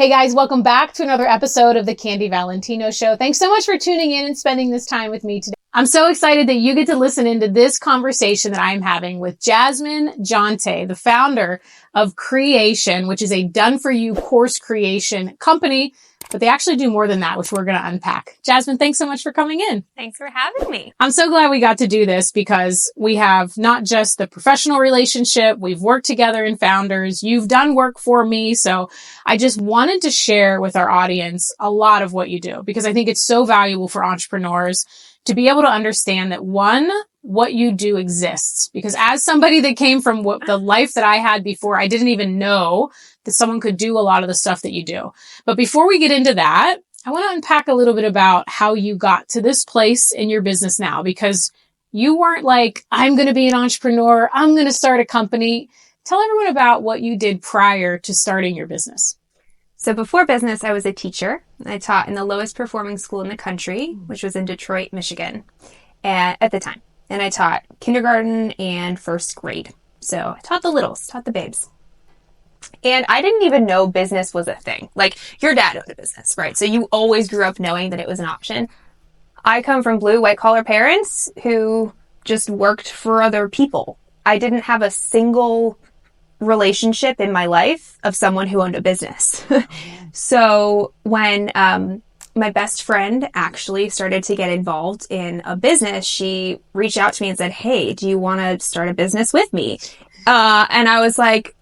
Hey guys, welcome back to another episode of the Candy Valentino Show. Thanks so much for tuning in and spending this time with me today. I'm so excited that you get to listen into this conversation that I'm having with Jasmine Jonte, the founder of Creation, which is a done-for-you course creation company, but they actually do more than that, which we're going to unpack. Jasmine, thanks so much for coming in. Thanks for having me. I'm so glad we got to do this because we have not just the professional relationship, we've worked together in Founders, you've done work for me, so I just wanted to share with our audience a lot of what you do because I think it's so valuable for entrepreneurs to be able to understand that one, what you do exists. Because as somebody that came from the life that I had before, I didn't even know that someone could do a lot of the stuff that you do. But before we get into that, I want to unpack a little bit about how you got to this place in your business now, because you weren't like, I'm going to be an entrepreneur, I'm going to start a company. Tell everyone about what you did prior to starting your business. So before business, I was a teacher. I taught in the lowest performing school in the country, which was in Detroit, Michigan, at the time. And I taught kindergarten and first grade. So I taught the littles, taught the babes. And I didn't even know business was a thing. Like, your dad owned a business, right? So you always grew up knowing that it was an option. I come from blue, white-collar parents who just worked for other people. I didn't have a single relationship in my life of someone who owned a business. So when my best friend actually started to get involved in a business, she reached out to me and said, hey, do you want to start a business with me? And I was like,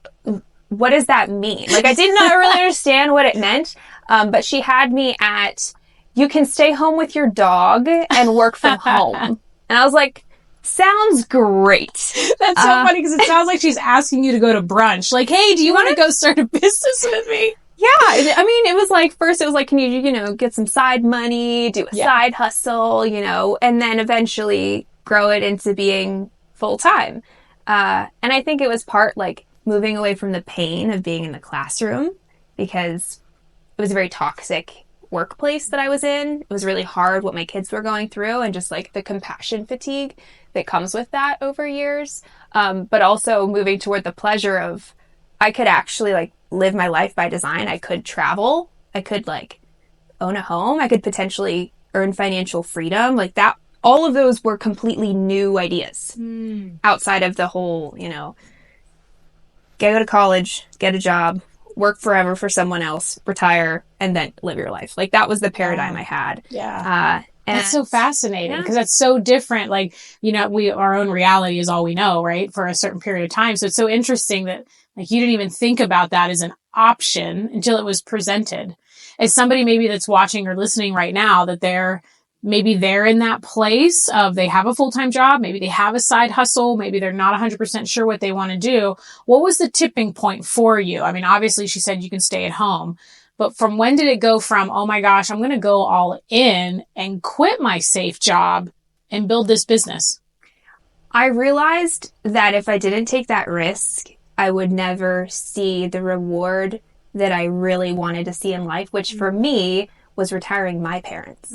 what does that mean? Like, I did not really understand what it meant. But she had me at, you can stay home with your dog and work from home. And I was like, sounds great. That's so funny because it sounds like she's asking you to go to brunch. Like, hey, do you want to go start a business with me? Yeah. I mean, it was like, first it was like, can you, get some side money, do a side hustle, and then eventually grow it into being full time. And I think it was part like moving away from the pain of being in the classroom because it was a very toxic workplace that I was in. It was really hard what my kids were going through and just like the compassion fatigue that comes with that over years. But also moving toward the pleasure of I could actually like live my life by design. I could travel. I could like own a home. I could potentially earn financial freedom. Like that, all of those were completely new ideas outside of the whole, go to college, get a job, work forever for someone else, retire, and then live your life. Like that was the paradigm I had. Yeah. That's so fascinating because that's so different. Like, our own reality is all we know, right? For a certain period of time. So it's so interesting that like you didn't even think about that as an option until it was presented. As somebody maybe that's watching or listening right now, that they're in that place of they have a full-time job, maybe they have a side hustle, maybe they're not 100% sure what they want to do. What was the tipping point for you? I mean, obviously she said you can stay at home, but from when did it go from, oh my gosh, I'm going to go all in and quit my safe job and build this business? I realized that if I didn't take that risk, I would never see the reward that I really wanted to see in life, which for me was retiring my parents.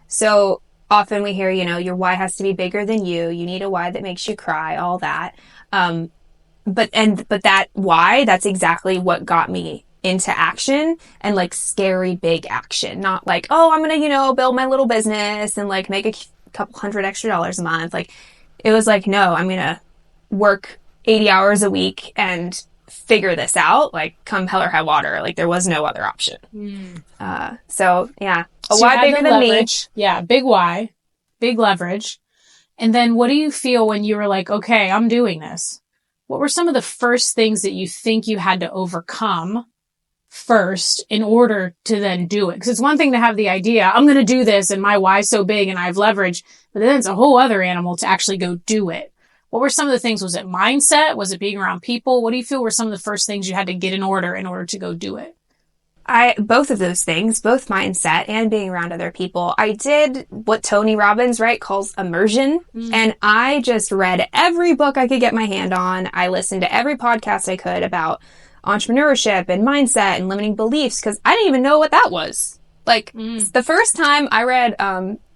So often we hear, your why has to be bigger than you. You need a why that makes you cry, all that. But that why, that's exactly what got me into action and like scary big action. Not like, oh, I'm going to, build my little business and like make a couple $100 extra a month. Like it was like, no, I'm going to work 80 hours a week and figure this out, like come hell or high water. Like there was no other option. So why bigger than me. Yeah. Big why, big leverage. And then what do you feel when you were like, okay, I'm doing this? What were some of the first things that you think you had to overcome first in order to then do it? Because it's one thing to have the idea, I'm going to do this and my why's so big and I have leverage, but then it's a whole other animal to actually go do it. What were some of the things? Was it mindset? Was it being around people? What do you feel were some of the first things you had to get in order to go do it? Both of those things, both mindset and being around other people. I did what Tony Robbins, calls immersion. And I just read every book I could get my hand on. I listened to every podcast I could about entrepreneurship and mindset and limiting beliefs because I didn't even know what that was. Like the first time I read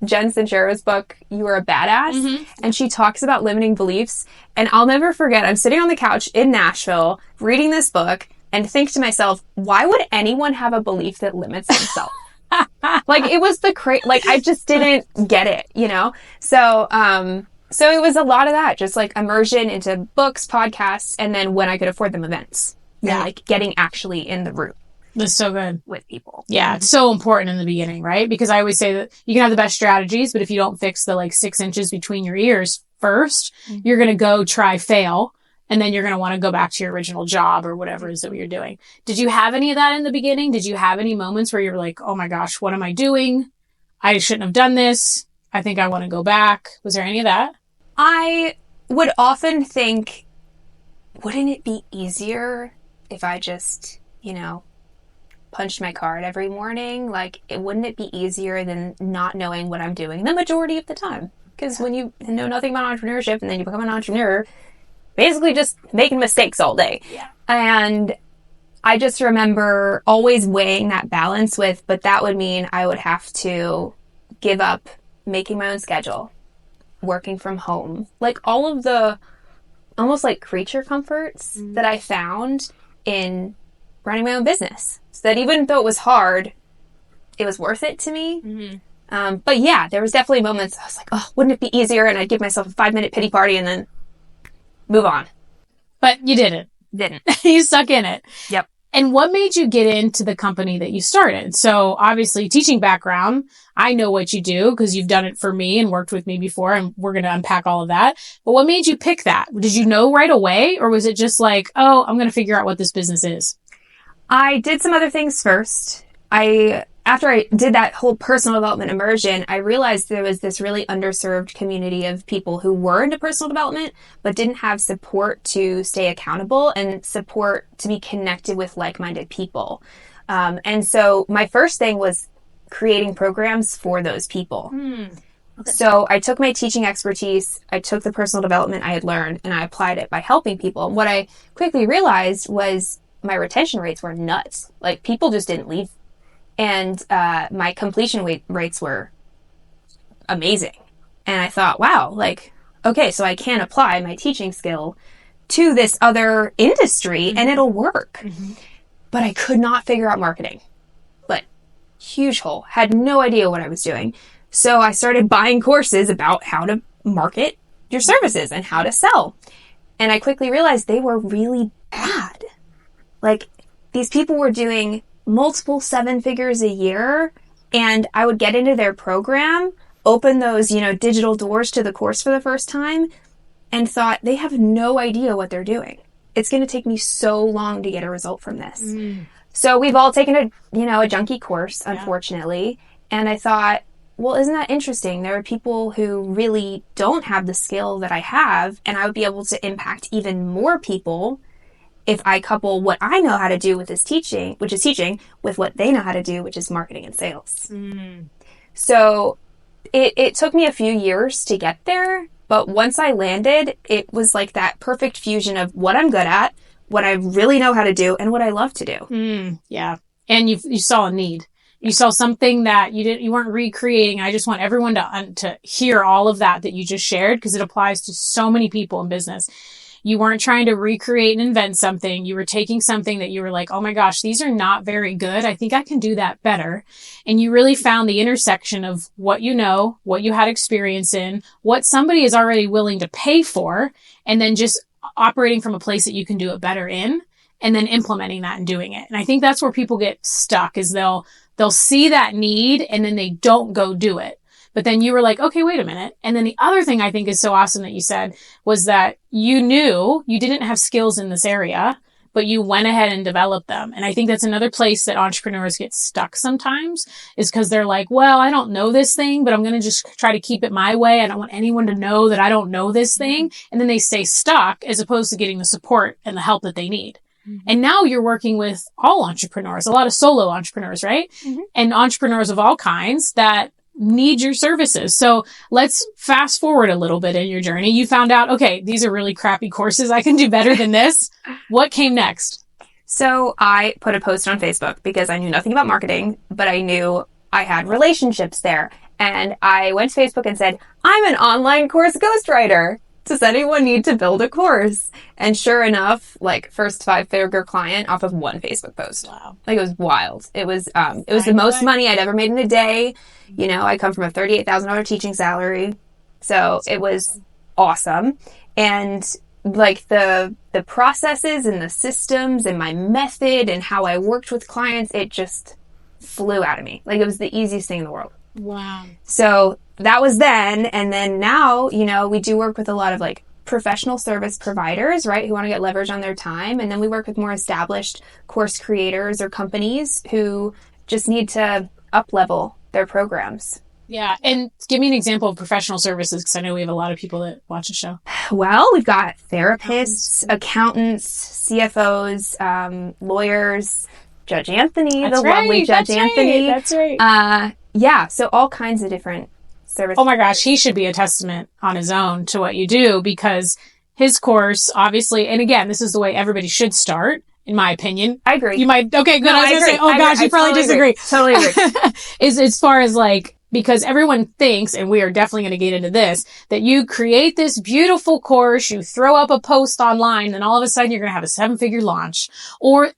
Jen Sincero's book, You Are a Badass, and she talks about limiting beliefs. And I'll never forget, I'm sitting on the couch in Nashville reading this book, and think to myself, why would anyone have a belief that limits themselves? Like, it was like, I just didn't get it, you know? So it was a lot of that, just like immersion into books, podcasts, and then when I could afford them, events. Yeah. And like getting actually in the room. That's so good. With people. Yeah, it's so important in the beginning, right? Because I always say that you can have the best strategies, but if you don't fix the like 6 inches between your ears first, you're going to go try, fail. And then you're going to want to go back to your original job or whatever it is that you're doing. Did you have any of that in the beginning? Did you have any moments where you're like, oh my gosh, what am I doing? I shouldn't have done this. I think I want to go back. Was there any of that? I would often think, wouldn't it be easier if I just, punched my card every morning? Like, wouldn't it be easier than not knowing what I'm doing the majority of the time? Because when you know nothing about entrepreneurship and then you become an entrepreneur, basically just making mistakes all day. Yeah. And I just remember always weighing that balance with, but that would mean I would have to give up making my own schedule, working from home, like all of the almost like creature comforts that I found in running my own business. So that even though it was hard, it was worth it to me. But yeah, there was definitely moments I was like, oh, wouldn't it be easier? And I'd give myself a 5-minute pity party and then move on. But you didn't. You stuck in it. Yep. And what made you get into the company that you started? So obviously teaching background, I know what you do because you've done it for me and worked with me before, and we're going to unpack all of that. But what made you pick that? Did you know right away, or was it just like, oh, I'm going to figure out what this business is? I did some other things first. After I did that whole personal development immersion, I realized there was this really underserved community of people who were into personal development, but didn't have support to stay accountable and support to be connected with like-minded people. And so my first thing was creating programs for those people. Okay. So I took my teaching expertise, I took the personal development I had learned, and I applied it by helping people. And what I quickly realized was my retention rates were nuts. Like, people just didn't leave. And my completion rates were amazing. And I thought, wow, like, okay, so I can apply my teaching skill to this other industry and it'll work. But I could not figure out marketing. But huge hole. Had no idea what I was doing. So I started buying courses about how to market your services and how to sell. And I quickly realized they were really bad. Like, these people were doing multiple 7 figures a year, and I would get into their program, open those, digital doors to the course for the first time, and thought, they have no idea what they're doing. It's going to take me so long to get a result from this. So we've all taken a junky course, unfortunately. Yeah. And I thought, well, isn't that interesting? There are people who really don't have the skill that I have, and I would be able to impact even more people if I couple what I know how to do with this teaching, which is teaching, with what they know how to do, which is marketing and sales. So it took me a few years to get there, but once I landed, it was like that perfect fusion of what I'm good at, what I really know how to do, and what I love to do. Yeah. And you saw a need. You saw something that you weren't recreating. I just want everyone to hear all of that you just shared, because it applies to so many people in business. You weren't trying to recreate and invent something. You were taking something that you were like, oh my gosh, these are not very good. I think I can do that better. And you really found the intersection of what you know, what you had experience in, what somebody is already willing to pay for, and then just operating from a place that you can do it better in, and then implementing that and doing it. And I think that's where people get stuck, is they'll see that need and then they don't go do it. But then you were like, okay, wait a minute. And then the other thing I think is so awesome that you said was that you knew you didn't have skills in this area, but you went ahead and developed them. And I think that's another place that entrepreneurs get stuck sometimes, is because they're like, well, I don't know this thing, but I'm going to just try to keep it my way. I don't want anyone to know that I don't know this thing. And then they stay stuck as opposed to getting the support and the help that they need. And now you're working with all entrepreneurs, a lot of solo entrepreneurs, right? And entrepreneurs of all kinds that need your services. So let's fast forward a little bit in your journey. You found out, okay, these are really crappy courses. I can do better than this. What came next? So I put a post on Facebook because I knew nothing about marketing, but I knew I had relationships there. And I went to Facebook and said, I'm an online course ghostwriter. does anyone need to build a course? And sure enough, like first 5-figure client off of one Facebook post. Wow. Like it was wild. It was the most money I'd ever made in a day. You know, I come from a $38,000 teaching salary. So it was awesome. And like the processes and the systems and my method and how I worked with clients, it just flew out of me. Like it was the easiest thing in the world. Wow. So that was then. And then now, you know, we do work with a lot of like professional service providers, right? Who want to get leverage on their time. And then we work with more established course creators or companies who just need to up level their programs. Yeah. And give me an example of professional services, because I know we have a lot of people that watch the show. Well, we've got therapists, accountants, CFOs, lawyers, Judge Anthony, lovely Judge Anthony. That's right. Yeah. So all kinds of different services. Oh my gosh, he should be a testament on his own to what you do, because his course, obviously, and again, this is the way everybody should start, in my opinion. I agree. You might, okay, good. No, I was going to say, oh gosh, you probably disagree. Totally agree. Is as far as like, because everyone thinks, and we are definitely going to get into this, that you create this beautiful course, you throw up a post online, and all of a sudden you're going to have a 7-figure launch, or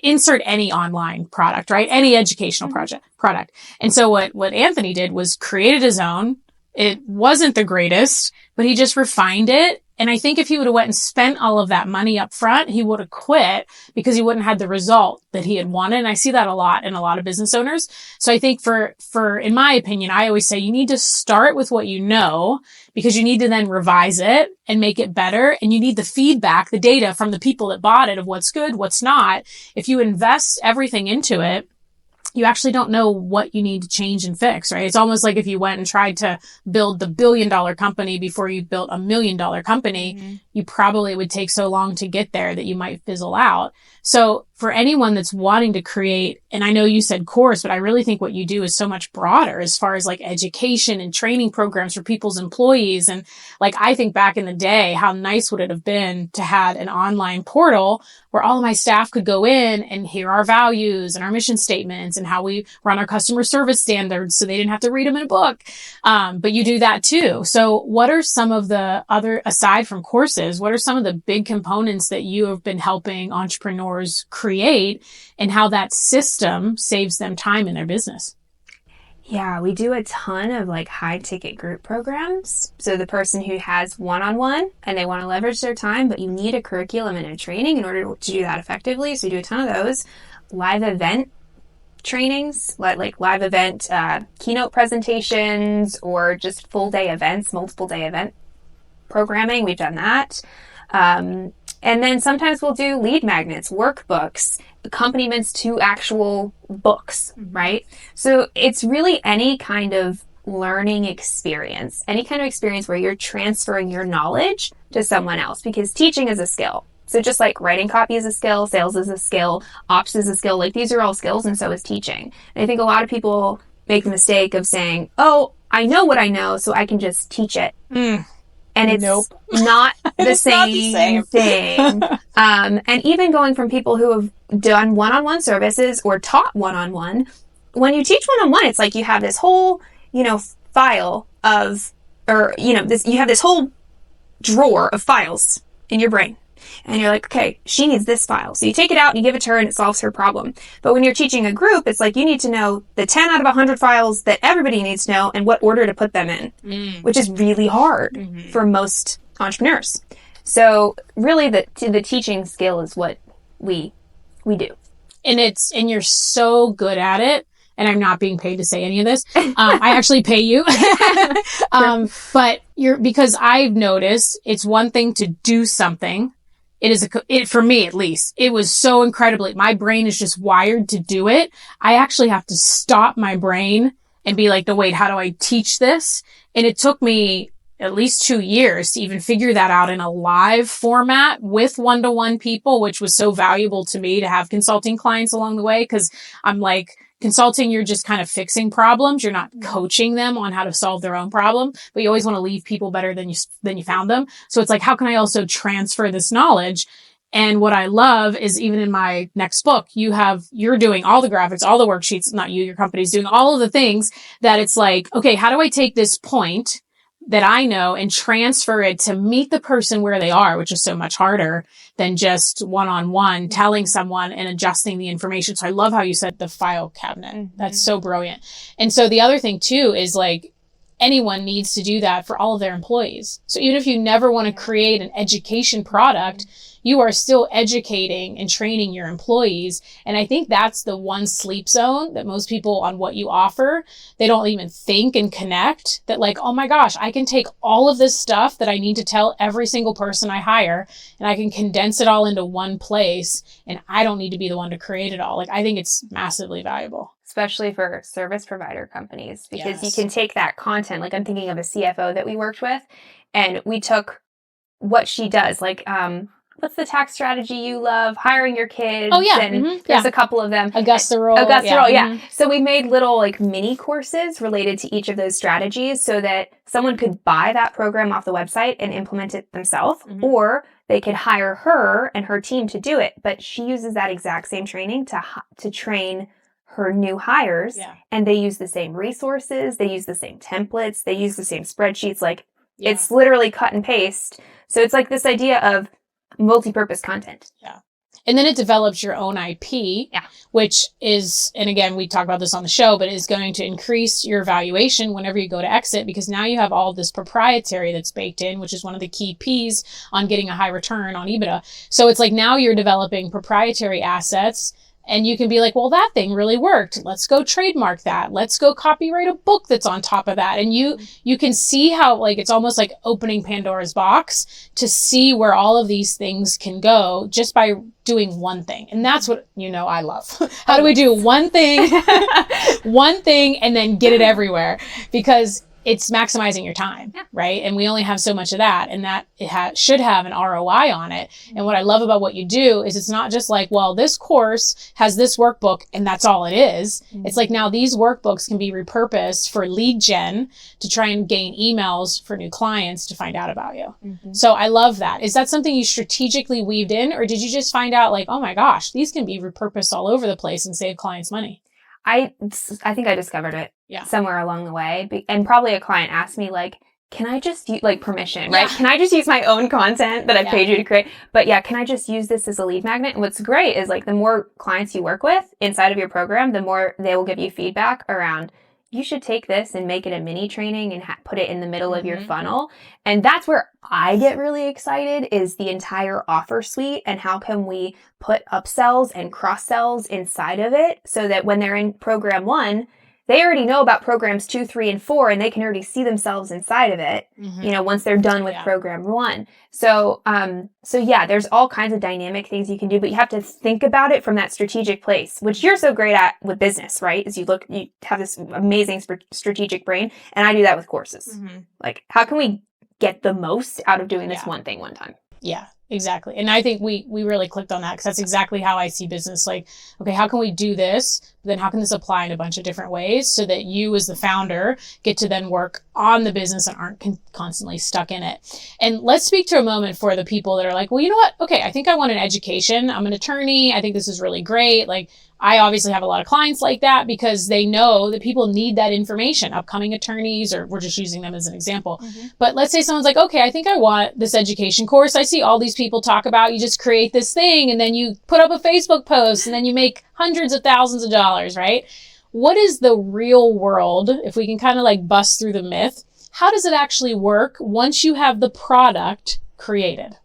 insert any online product, right? Any educational product. And so what Anthony did was created his own. It wasn't the greatest, but he just refined it. And I think if he would have went and spent all of that money up front, he would have quit because he wouldn't have had the result that he had wanted. And I see that a lot in a lot of business owners. So I think for, in my opinion, I always say you need to start with what you know, because you need to then revise it and make it better. And you need the feedback, the data from the people that bought it of what's good, what's not. If you invest everything into it, you actually don't know what you need to change and fix, right? It's almost like if you went and tried to build the $1 billion company before you built a $1 million company, you probably would take so long to get there that you might fizzle out. So for anyone that's wanting to create, and I know you said course, but I really think what you do is so much broader as far as like education and training programs for people's employees. And like, I think back in the day, how nice would it have been to have an online portal where all of my staff could go in and hear our values and our mission statements and how we run our customer service standards, so they didn't have to read them in a book. But you do that too. So what are some of the other, aside from courses, what are some of the big components that you have been helping entrepreneurs create, and how that system saves them time in their business? Yeah, we do a ton of like high ticket group programs. So the person who has one-on-one and they want to leverage their time, but you need a curriculum and a training in order to do that effectively. So we do a ton of those. Live event trainings, like live event keynote presentations, or just full day events, multiple day event programming. We've done that. And then sometimes we'll do lead magnets, workbooks, accompaniments to actual books, right? So it's really any kind of learning experience, any kind of experience where you're transferring your knowledge to someone else, because teaching is a skill. So just like writing copy is a skill, sales is a skill, ops is a skill, like these are all skills, and so is teaching. And I think a lot of people make the mistake of saying, oh, I know what I know, so I can just teach it. And it's not the same thing. And even going from people who have done one-on-one services or taught one-on-one, when you teach one-on-one, it's like you have this whole, file of, you have this whole drawer of files in your brain. And you're like, okay, she needs this file. So you take it out and you give it to her and it solves her problem. But when you're teaching a group, it's like you need to know the 10 out of 100 files that everybody needs to know and what order to put them in, which is really hard for most entrepreneurs. So really the teaching skill is what we do. And you're so good at it. And I'm not being paid to say any of this. I actually pay you. But because I've noticed it's one thing to do something. For me at least, it was so incredibly, my brain is just wired to do it. I actually have to stop my brain and be like, no, wait, how do I teach this? And it took me at least 2 years to even figure that out in a live format with one-to-one people, which was so valuable to me to have consulting clients along the way. Cause I'm like, consulting, you're just kind of fixing problems. You're not coaching them on how to solve their own problem, but you always want to leave people better than you found them. So it's like, how can I also transfer this knowledge? And what I love is, even in my next book, you're doing all the graphics, all the worksheets, not you, your company's doing all of the things that it's like, okay, how do I take this point that I know and transfer it to meet the person where they are, which is so much harder than just one-on-one telling someone and adjusting the information. So I love how you said the file cabinet. Mm-hmm. That's so brilliant. And so the other thing too is like anyone needs to do that for all of their employees. So even if you never want to create an education product, you are still educating and training your employees. And I think that's the one sleep zone that most people on what you offer, they don't even think and connect that like, oh my gosh, I can take all of this stuff that I need to tell every single person I hire and I can condense it all into one place and I don't need to be the one to create it all. Like I think it's massively valuable. Especially for service provider companies, because you can take that content. Like I'm thinking of a CFO that we worked with and we took what she does, like, what's the tax strategy you love? Hiring your kids. Oh, yeah. And there's a couple of them. Augusta Roll. Yeah. So we made little like mini courses related to each of those strategies so that someone could buy that program off the website and implement it themselves, or they could hire her and her team to do it. But she uses that exact same training to train her new hires, and they use the same resources. They use the same templates. They use the same spreadsheets. Like it's literally cut and paste. So it's like this idea of multi-purpose content. Yeah. And then it develops your own IP, which is, and again, we talk about this on the show, but is going to increase your valuation whenever you go to exit, because now you have all this proprietary that's baked in, which is one of the key P's on getting a high return on EBITDA. So it's like now you're developing proprietary assets. And you can be like, well, that thing really worked. Let's go trademark that. Let's go copyright a book that's on top of that. And you can see how like, it's almost like opening Pandora's box to see where all of these things can go just by doing one thing. And that's what, I love. How do we do one thing, and then get it everywhere? Because it's maximizing your time, right? And we only have so much of that, and that it should have an ROI on it. And what I love about what you do is it's not just like, well, this course has this workbook and that's all it is. It's like now these workbooks can be repurposed for lead gen to try and gain emails for new clients to find out about you. So I love that. Is that something you strategically weaved in, or did you just find out like, oh my gosh, these can be repurposed all over the place and save clients money? I think I discovered it somewhere along the way. And probably a client asked me like, can I just use like permission, right? Can I just use my own content that I paid you to create? But can I just use this as a lead magnet? And what's great is like the more clients you work with inside of your program, the more they will give you feedback around, you should take this and make it a mini training and put it in the middle of your funnel. And that's where I get really excited, is the entire offer suite and how can we put upsells and cross sells inside of it so that when they're in program 1, they already know about programs 2, 3, and 4, and they can already see themselves inside of it, once they're done with program 1. So there's all kinds of dynamic things you can do, but you have to think about it from that strategic place, which you're so great at with business, right? Is you have this amazing strategic brain, and I do that with courses. Like, how can we get the most out of doing this one thing one time? Yeah. Exactly. And I think we really clicked on that because that's exactly how I see business. Like, okay, how can we do this? Then how can this apply in a bunch of different ways so that you as the founder get to then work on the business and aren't constantly stuck in it? And let's speak to a moment for the people that are like, well, you know what? Okay, I think I want an education. I'm an attorney. I think this is really great. Like, I obviously have a lot of clients like that because they know that people need that information, upcoming attorneys, or we're just using them as an example. But let's say someone's like, okay, I think I want this education course. I see all these people talk about, you just create this thing and then you put up a Facebook post and then you make hundreds of thousands of dollars, right? What is the real world, if we can kind of like bust through the myth, how does it actually work once you have the product created?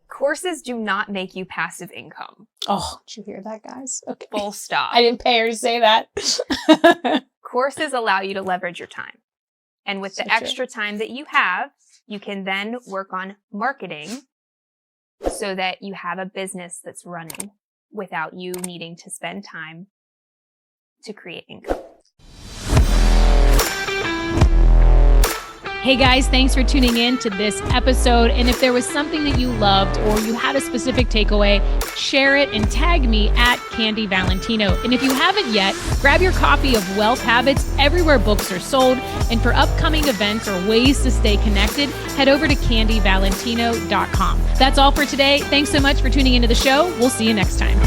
Courses do not make you passive income. Oh, did you hear that, guys? Okay. Full stop. I didn't pay her to say that. Courses allow you to leverage your time. And with the extra time that you have, you can then work on marketing so that you have a business that's running without you needing to spend time to create income. Hey guys, thanks for tuning in to this episode. And if there was something that you loved or you had a specific takeaway, share it and tag me at Candy Valentino. And if you haven't yet, grab your copy of Wealth Habits everywhere books are sold. And for upcoming events or ways to stay connected, head over to candyvalentino.com. That's all for today. Thanks so much for tuning into the show. We'll see you next time.